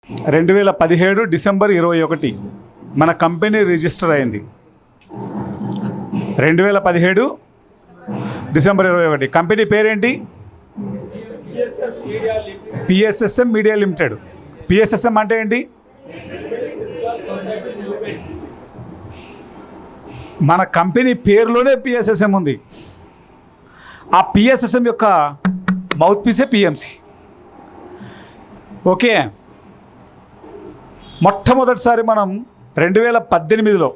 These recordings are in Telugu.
2017 డిసెంబర్ 21 మన కంపెనీ రిజిస్టర్ అయింది. 2017 డిసెంబర్ 21. కంపెనీ పేరేంటి? PSSM media limited. పిఎస్ఎస్ఎం అంటే ఏంటి? మన కంపెనీ పేరులోనే పిఎస్ఎస్ఎం ఉంది. ఆ పిఎస్ఎస్ఎం యొక్క మౌత్ పీసే పిఎంసి. ఓకే, మొట్టమొదటిసారి మనం 2018లో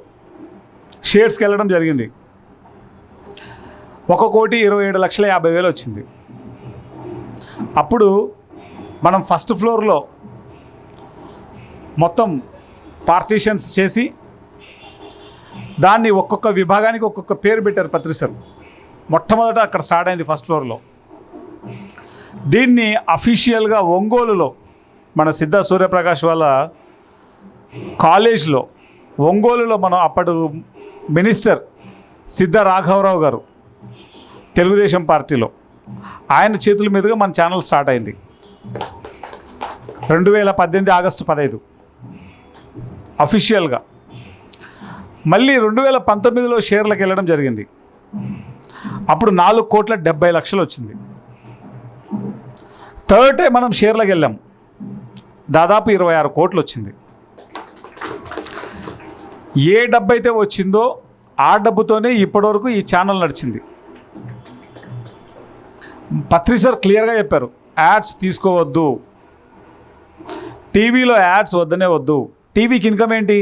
షేర్స్కి వెళ్ళడం జరిగింది. 1,27,50,000 వచ్చింది. అప్పుడు మనం ఫస్ట్ ఫ్లోర్లో మొత్తం పార్టీషన్స్ చేసి దాన్ని ఒక్కొక్క విభాగానికి ఒక్కొక్క పేరు పెట్టారు పత్రిసలు. మొట్టమొదట అక్కడ స్టార్ట్ అయింది ఫస్ట్ ఫ్లోర్లో. దీన్ని అఫీషియల్గా ఒంగోలులో మన సిద్ధ సూర్యప్రకాష్ వాళ్ళ కాలేజ్లో ఒంగోలులో మనం అప్పటి మినిస్టర్ సిద్ధ రాఘవరావు గారు తెలుగుదేశం పార్టీలో ఆయన చేతుల మీదుగా మన ఛానల్ స్టార్ట్ అయింది 2018 ఆగస్టు 15 అఫీషియల్గా. మళ్ళీ 2019లో షేర్లకు వెళ్ళడం జరిగింది. అప్పుడు 4,70,00,000 వచ్చింది. థర్డ్ టైం మనం షేర్లకు వెళ్ళాం, దాదాపు 26 కోట్లు వచ్చింది. ఏ డబ్బు అయితే వచ్చిందో ఆ డబ్బుతోనే ఇప్పటివరకు ఈ ఛానల్ నడిచింది. పత్రి సార్ క్లియర్గా చెప్పారు, యాడ్స్ తీసుకోవద్దు, టీవీలో యాడ్స్ వద్దనే వద్దు. టీవీకి ఇన్కమ్ ఏంటి?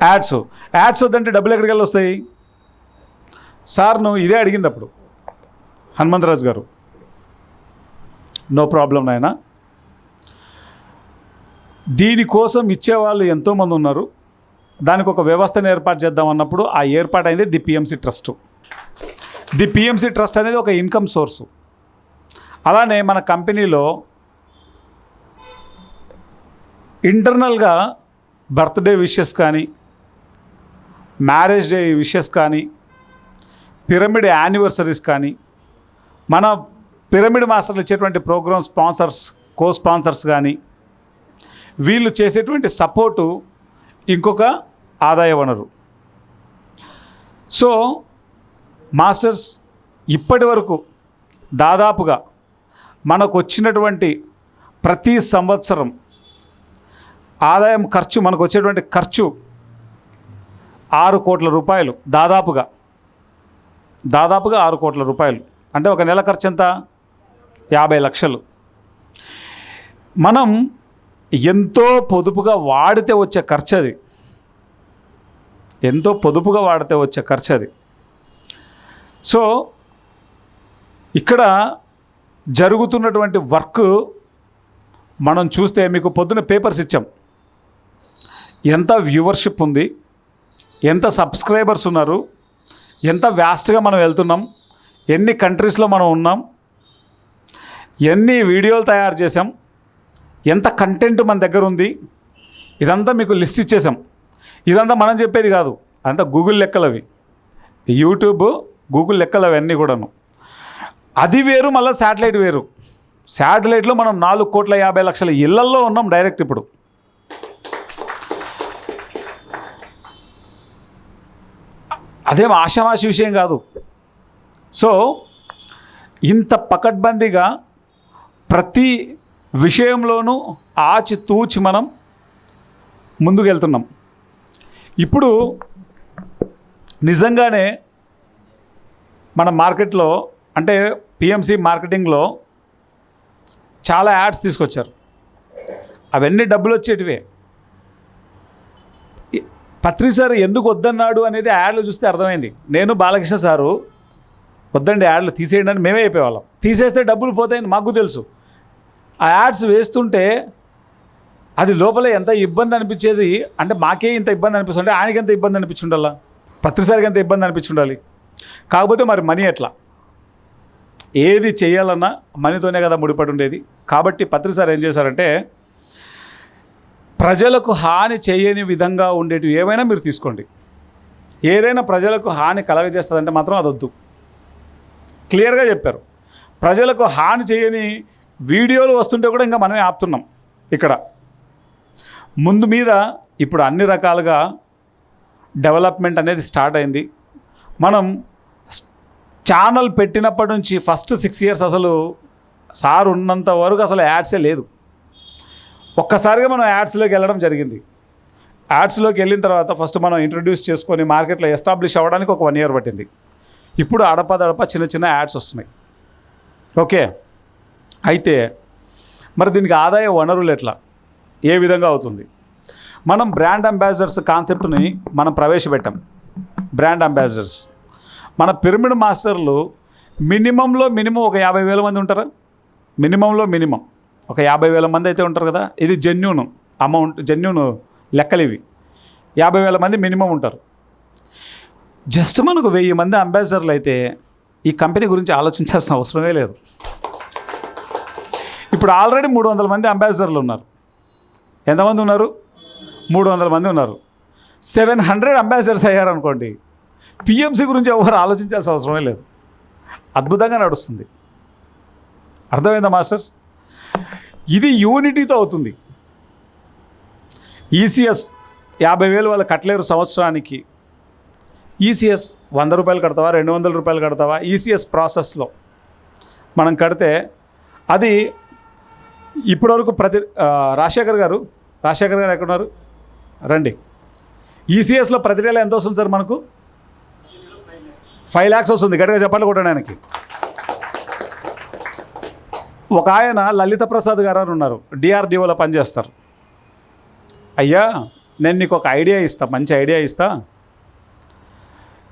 యాడ్స్ వద్దంటే డబ్బులు ఎక్కడికి వెళ్ళి వస్తాయి? సార్ నువ్వు ఇదే అడిగింది అప్పుడు హనుమంతరాజు గారు. నో ప్రాబ్లం నాయనా, దీనికోసం ఇచ్చేవాళ్ళు ఎంతోమంది ఉన్నారు, దానికి ఒక వ్యవస్థను ఏర్పాటు చేద్దాం అన్నప్పుడు ఆ ఏర్పాటు అయింది the PMC trust. The PMC trust అనేది ఒక ఇన్కమ్ సోర్సు. అలానే మన కంపెనీలో ఇంటర్నల్గా బర్త్డే విషెస్ కానీ, మ్యారేజ్ డే విషెస్ కానీ, పిరమిడ్ యానివర్సరీస్ కానీ, మన పిరమిడ్ మాస్టర్లు ఇచ్చేటువంటి ప్రోగ్రామ్ స్పాన్సర్స్, కో స్పాన్సర్స్ కానీ, వీళ్ళు చేసేటువంటి సపోర్టు ఇంకొక ఆదాయ వనరు. సో మాస్టర్స్ ఇప్పటి వరకు దాదాపుగా మనకు వచ్చినటువంటి ప్రతి సంవత్సరం ఆదాయం ఖర్చు, మనకు వచ్చేటువంటి ఖర్చు 6 కోట్ల రూపాయలు, దాదాపుగా 6 కోట్ల రూపాయలు. అంటే ఒక నెల ఖర్చు ఎంత? 50 లక్షలు. మనం ఎంతో పొదుపుగా వాడితే వచ్చే ఖర్చు అది. ఎంతో పొదుపుగా వాడితే వచ్చే ఖర్చు అది. సో ఇక్కడ జరుగుతున్నటువంటి వర్క్ మనం చూస్తే, మీకు పొద్దున పేపర్స్ ఇచ్చాం, ఎంత వ్యూవర్షిప్ ఉంది, ఎంత సబ్స్క్రైబర్స్ ఉన్నారు, ఎంత వ్యాస్ట్గా మనం వెళ్తున్నాం, ఎన్ని కంట్రీస్లో మనం ఉన్నాం, ఎన్ని వీడియోలు తయారు చేసాం, ఎంత కంటెంట్ మన దగ్గర ఉంది, ఇదంతా మీకు లిస్ట్ ఇచ్చేసాం. ఇదంతా మనం చెప్పేది కాదు, అంతా గూగుల్ లెక్కలు అవి, యూట్యూబ్ గూగుల్ లెక్కలు అవన్నీ కూడాను. అది వేరు, మళ్ళీ శాటిలైట్ వేరు. శాటిలైట్లో మనం 4,50,00,000 ఇళ్లల్లో ఉన్నాం డైరెక్ట్. ఇప్పుడు అదేం ఆషామాషి విషయం కాదు. సో ఇంత పకడ్బందీగా ప్రతి విషయంలోనూ ఆచితూచి మనం ముందుకు వెళ్తున్నాం. ఇప్పుడు నిజంగానే మన మార్కెట్లో, అంటే పిఎంసి మార్కెటింగ్లో చాలా యాడ్స్ తీసుకొచ్చారు. అవన్నీ డబ్బులు వచ్చేటివే. పత్రి సార్ ఎందుకు వద్దన్నాడు అనేది యాడ్లు చూస్తే అర్థమైంది. నేను బాలకృష్ణ సారు వద్దండి యాడ్లు తీసేయండి అని మేమే అయిపోయేవాళ్ళం. తీసేస్తే డబ్బులు పోతాయని మాకు తెలుసు. ఆ యాడ్స్ వేస్తుంటే అది లోపల ఎంత ఇబ్బంది అనిపించేది. అంటే మాకే ఇంత ఇబ్బంది అనిపిస్తుంటే ఆయనకి ఎంత ఇబ్బంది అనిపించుండాలా, పత్రి సార్కి ఎంత ఇబ్బంది అనిపించుండాలి. కాకపోతే మరి మనీ ఎట్లా, ఏది చేయాలన్నా మనీతోనే కదా ముడిపడి ఉండేది. కాబట్టి పత్రి సార్ ఏం చేశారంటే, ప్రజలకు హాని చేయని విధంగా ఉండేటివి ఏమైనా మీరు తీసుకోండి, ఏదైనా ప్రజలకు హాని కలగజేస్తుందంటే మాత్రం అదొద్దు. క్లియర్గా చెప్పారు. ప్రజలకు హాని చేయని వీడియోలు వస్తుంటే కూడా ఇంకా మనమే ఆపుతున్నాం ఇక్కడ. ముందు మీద ఇప్పుడు అన్ని రకాలుగా డెవలప్మెంట్ అనేది స్టార్ట్ అయింది. మనం ఛానల్ పెట్టినప్పటి నుంచి ఫస్ట్ 6 years అసలు సార్ ఉన్నంత వరకు అసలు యాడ్సే లేదు. ఒక్కసారిగా మనం యాడ్స్లోకి వెళ్ళడం జరిగింది. యాడ్స్లోకి వెళ్ళిన తర్వాత ఫస్ట్ మనం ఇంట్రడ్యూస్ చేసుకొని మార్కెట్లో ఎస్టాబ్లిష్ అవ్వడానికి ఒక 1 year పట్టింది. ఇప్పుడు అడపదడప చిన్న చిన్న యాడ్స్ వస్తున్నాయి. ఓకే, అయితే మరి దీనికి ఆదాయ వనరులు ఎట్లా, ఏ విధంగా అవుతుంది? మనం బ్రాండ్ అంబాసిడర్స్ కాన్సెప్ట్ని మనం ప్రవేశపెట్టాం. బ్రాండ్ అంబాసిడర్స్ మన పిరమిడ్ మాస్టర్లు మినిమంలో మినిమం ఒక 50,000 మంది ఉంటారా? మినిమంలో మినిమం ఒక 50,000 మంది అయితే ఉంటారు కదా. ఇది జెన్యూన్ అమౌంట్, జెన్యూన్ లెక్కలు ఇవి. 50,000 మంది మినిమం ఉంటారు. జస్ట్ మనకు 1000 మంది అంబాసిడర్లు అయితే ఈ కంపెనీ గురించి ఆలోచించాల్సిన అవసరమే లేదు. ఇప్పుడు ఆల్రెడీ 300 మంది అంబాసిడర్లు ఉన్నారు. ఎంతమంది ఉన్నారు? 300 మంది ఉన్నారు. 700 అంబాసిడర్స్ అయ్యారనుకోండి, పిఎంసి గురించి ఎవరు ఆలోచించాల్సిన అవసరమే లేదు. అద్భుతంగా నడుస్తుంది. అర్థమైందా మాస్టర్స్? ఇది యూనిటీతో అవుతుంది. ఈసీఎస్ 50,000 వాళ్ళు కట్టలేరు సంవత్సరానికి. ఈసీఎస్ 100 రూపాయలు కడతావా, 200 రూపాయలు కడతావా? ఈసీఎస్ ప్రాసెస్లో మనం కడితే అది ఇప్పటివరకు రాజశేఖర్ గారు ఎక్కడున్నారు? రండి. ఈసీఎస్లో ప్రతి నెల ఎంత వస్తుంది సార్ మనకు? 5 lakhs వస్తుంది. గట్టిగా చెప్పాలి కొట్టడానికి. ఒక ఆయన లలిత ప్రసాద్ గారు అని ఉన్నారు, డిఆర్డిఓలో పనిచేస్తారు. అయ్యా, నేను నీకు ఒక ఐడియా ఇస్తా, మంచి ఐడియా ఇస్తా.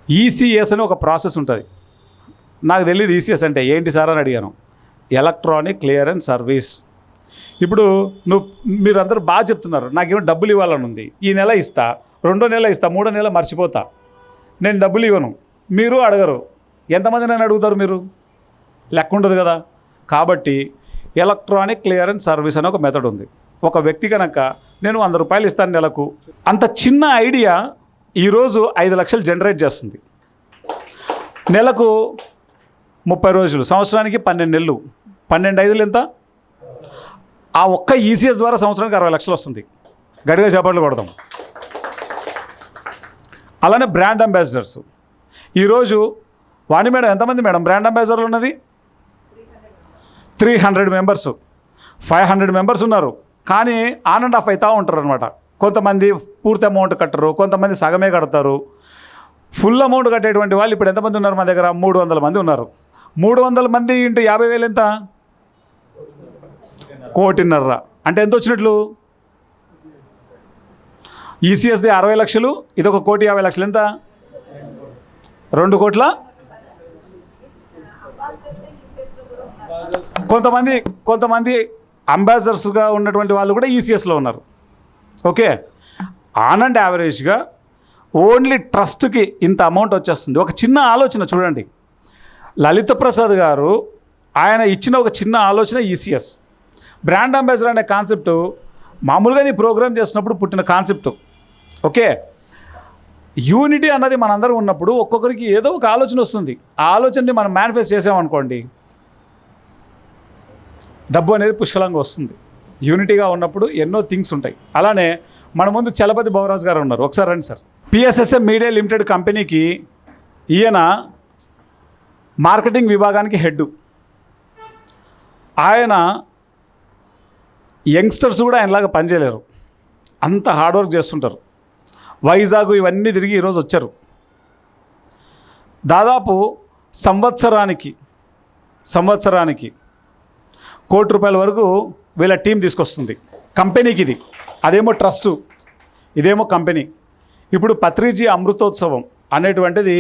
ఈసీఎస్ అని ఒక ప్రాసెస్ ఉంటుంది. నాకు తెలియదు ఈసీఎస్ అంటే ఏంటి సార్ అని అడిగాను. Electronic clearance service. ఇప్పుడు మీరందరూ బాగా చెప్తున్నారు, నాకేమో డబ్బులు ఇవ్వాలని ఉంది, ఈ నెల ఇస్తా, 2వ నెల ఇస్తా, 3వ నెల మర్చిపోతా, నేను డబ్బులు ఇవ్వను. మీరు అడగరు. ఎంతమంది నన్ను అడుగుతారు మీరు? లెక్క ఉండదు కదా. కాబట్టి ఎలక్ట్రానిక్ క్లియరెన్స్ సర్వీస్ అనే ఒక మెథడ్ ఉంది. ఒక వ్యక్తి కనుక నేను 100 రూపాయలు ఇస్తాను నెలకు, అంత చిన్న ఐడియా ఈరోజు 5 లక్షలు జనరేట్ చేస్తుంది. నెలకు 30 రోజులు, సంవత్సరానికి 12 నెలలు, 12 5 ఎంత? ఆ ఒక్క ఈసీఎస్ ద్వారా సంవత్సరానికి 60 లక్షలు వస్తుంది. గట్టిగా చేపట్లు కొడదాం. అలానే బ్రాండ్ అంబాసిడర్స్. ఈరోజు వాణి మేడం ఎంతమంది మేడం బ్రాండ్ అంబాసిడర్లు ఉన్నది? 300 మెంబర్స్, 500 మెంబర్స్ ఉన్నారు. కానీ ఆన్ అండ్ ఆఫ్ అవుతూ ఉంటారు అనమాట. కొంతమంది పూర్తి అమౌంట్ కట్టరు, కొంతమంది సగమే కడతారు. ఫుల్ అమౌంట్ కట్టేటువంటి వాళ్ళు ఇప్పుడు ఎంతమంది ఉన్నారు? మా దగ్గర 300 మంది ఉన్నారు. 300 మంది ఇంటూ 50,000 ఎంత? 1,50,00,000. అంటే ఎంత వచ్చినట్లు? ఈసీఎస్ది 60 లక్షలు, ఇది 1,50,00,000. ఎంత? 2 కోట్ల. కొంతమంది అంబాసిడర్స్గా ఉన్నటువంటి వాళ్ళు కూడా ఈసీఎస్లో ఉన్నారు. ఓకే, ఆన్ అండ్ యావరేజ్గా ఓన్లీ ట్రస్ట్కి ఇంత అమౌంట్ వచ్చేస్తుంది. ఒక చిన్న ఆలోచన చూడండి. లలిత ప్రసాద్ గారు ఆయన ఇచ్చిన ఒక చిన్న ఆలోచన ఈసీఎస్. బ్రాండ్ అంబాసిడర్ అనే కాన్సెప్టు మామూలుగా నీ ప్రోగ్రామ్ చేసినప్పుడు పుట్టిన కాన్సెప్టు. ఓకే, యూనిటీ అన్నది మనందరం ఉన్నప్పుడు ఒక్కొక్కరికి ఏదో ఒక ఆలోచన వస్తుంది. ఆ ఆలోచనని మనం మేనిఫెస్ట్ చేసామనుకోండి, డబ్బు అనేది పుష్కలంగా వస్తుంది. యూనిటీగా ఉన్నప్పుడు ఎన్నో థింగ్స్ ఉంటాయి. అలానే మన ముందు చలపతి భవరాజ్ గారు ఉన్నారు. ఒకసారి రండి సార్. పిఎస్ఎస్ఎం మీడియా లిమిటెడ్ కంపెనీకి ఈయన మార్కెటింగ్ విభాగానికి హెడ్. ఆయన యంగ్స్టర్స్ కూడా ఆయనలాగా పనిచేయలేరు, అంత హార్డ్ వర్క్ చేస్తుంటారు. వైజాగ్ ఇవన్నీ తిరిగి ఈరోజు వచ్చారు. దాదాపు సంవత్సరానికి 1,00,00,000 రూపాయల వరకు వీళ్ళ టీం తీసుకొస్తుంది కంపెనీకి. ఇది అదేమో ట్రస్టు, ఇదేమో కంపెనీ. ఇప్పుడు పత్రిజీ అమృతోత్సవం అనేటువంటిది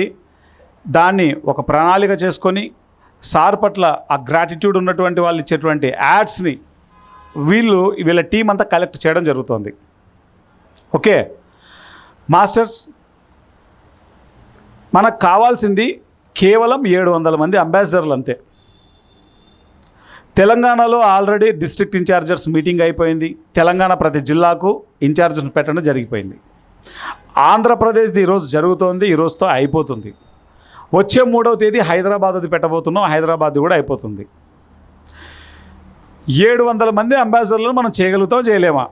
దాన్ని ఒక ప్రణాళిక చేసుకొని సార్ పట్ల ఆ గ్రాటిట్యూడ్ ఉన్నటువంటి వాళ్ళు ఇచ్చేటువంటి యాడ్స్ని వీళ్ళ టీం అంతా కలెక్ట్ చేయడం జరుగుతుంది. ఓకే మాస్టర్స్, మనకు కావాల్సింది కేవలం 700 మంది అంబాసిడర్లు అంతే. తెలంగాణలో ఆల్రెడీ డిస్ట్రిక్ట్ ఇన్ఛార్జర్స్ మీటింగ్ అయిపోయింది. తెలంగాణ ప్రతి జిల్లాకు ఇన్ఛార్జర్స్ పెట్టడం జరిగిపోయింది. ఆంధ్రప్రదేశ్ది ఈరోజు జరుగుతోంది, ఈరోజుతో అయిపోతుంది. వచ్చే 3వ తేదీ హైదరాబాద్ది పెట్టబోతున్నాం, హైదరాబాద్ కూడా అయిపోతుంది. 700 మంది అంబాసిడర్లను మనం చేయగలుగుతాం, చేయలేమా?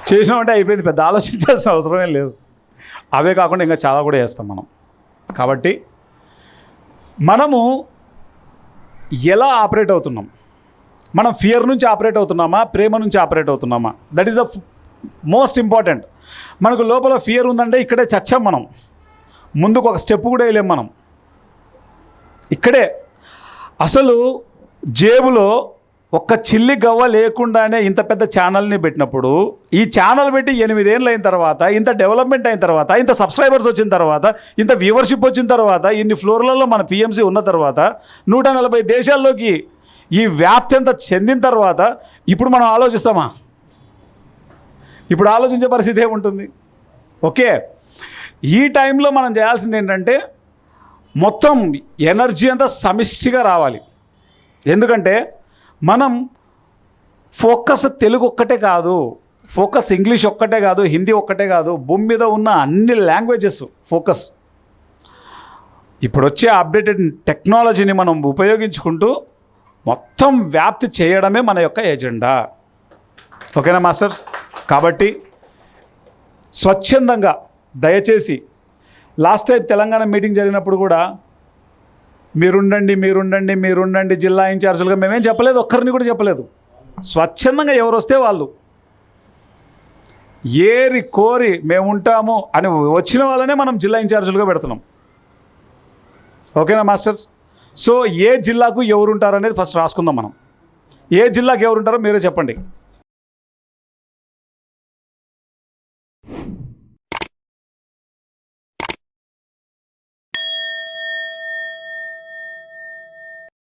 చేసినామంటే అయిపోయింది, పెద్ద ఆలోచించాల్సిన అవసరమే లేదు. అవే కాకుండా ఇంకా చాలా కూడా చేస్తాం మనం. కాబట్టి మనము ఎలా ఆపరేట్ అవుతున్నాం, మనం ఫియర్ నుంచి ఆపరేట్ అవుతున్నామా, ప్రేమ నుంచి ఆపరేట్ అవుతున్నామా? That is the most important. మనకు లోపల ఫియర్ ఉందంటే ఇక్కడే చచ్చాం మనం, ముందుకు ఒక స్టెప్ కూడా వేయలేం మనం. ఇక్కడే అసలు జేబులో ఒక్క చిల్లి గవ్వ లేకుండానే ఇంత పెద్ద ఛానల్ని పెట్టినప్పుడు, ఈ ఛానల్ పెట్టి 8 ఏళ్ళు అయిన తర్వాత, ఇంత డెవలప్మెంట్ అయిన తర్వాత, ఇంత సబ్స్క్రైబర్స్ వచ్చిన తర్వాత, ఇంత వ్యూవర్షిప్ వచ్చిన తర్వాత, ఇన్ని ఫ్లోర్లలో మన పిఎంసి ఉన్న తర్వాత, 140 దేశాల్లోకి ఈ వ్యాప్తి అంతా చెందిన తర్వాత ఇప్పుడు మనం ఆలోచిస్తామా? ఇప్పుడు ఆలోచించే పరిస్థితి ఏముంటుంది? ఓకే, ఈ టైంలో మనం చేయాల్సింది ఏంటంటే మొత్తం ఎనర్జీ అంతా సమిష్టిగా రావాలి. ఎందుకంటే మనం ఫోకస్ తెలుగు ఒక్కటే కాదు, ఫోకస్ ఇంగ్లీష్ ఒక్కటే కాదు, హిందీ ఒక్కటే కాదు, భూమి మీద ఉన్న అన్ని లాంగ్వేజెస్ ఫోకస్. ఇప్పుడు వచ్చే అప్డేటెడ్ టెక్నాలజీని మనం ఉపయోగించుకుంటూ మొత్తం వ్యాప్తి చేయడమే మన యొక్క ఎజెండా. ఓకేనా మాస్టర్స్? కాబట్టి స్వచ్ఛందంగా దయచేసి, లాస్ట్ టైం తెలంగాణ మీటింగ్ జరిగినప్పుడు కూడా మీరుండండి జిల్లా ఇన్ఛార్జీలుగా మేమేం చెప్పలేదు, ఒక్కరిని కూడా చెప్పలేదు. స్వచ్ఛందంగా ఎవరు వస్తే వాళ్ళు ఏరి కోరి మేము ఉంటాము అని వచ్చిన వాళ్ళనే మనం జిల్లా ఇన్ఛార్జీలుగా పెడుతున్నాం. ఓకేనా మాస్టర్స్? సో ఏ జిల్లాకు ఎవరు ఉంటారో అనేది ఫస్ట్ రాసుకుందాం మనం. ఏ జిల్లాకు ఎవరు ఉంటారో మీరే చెప్పండి.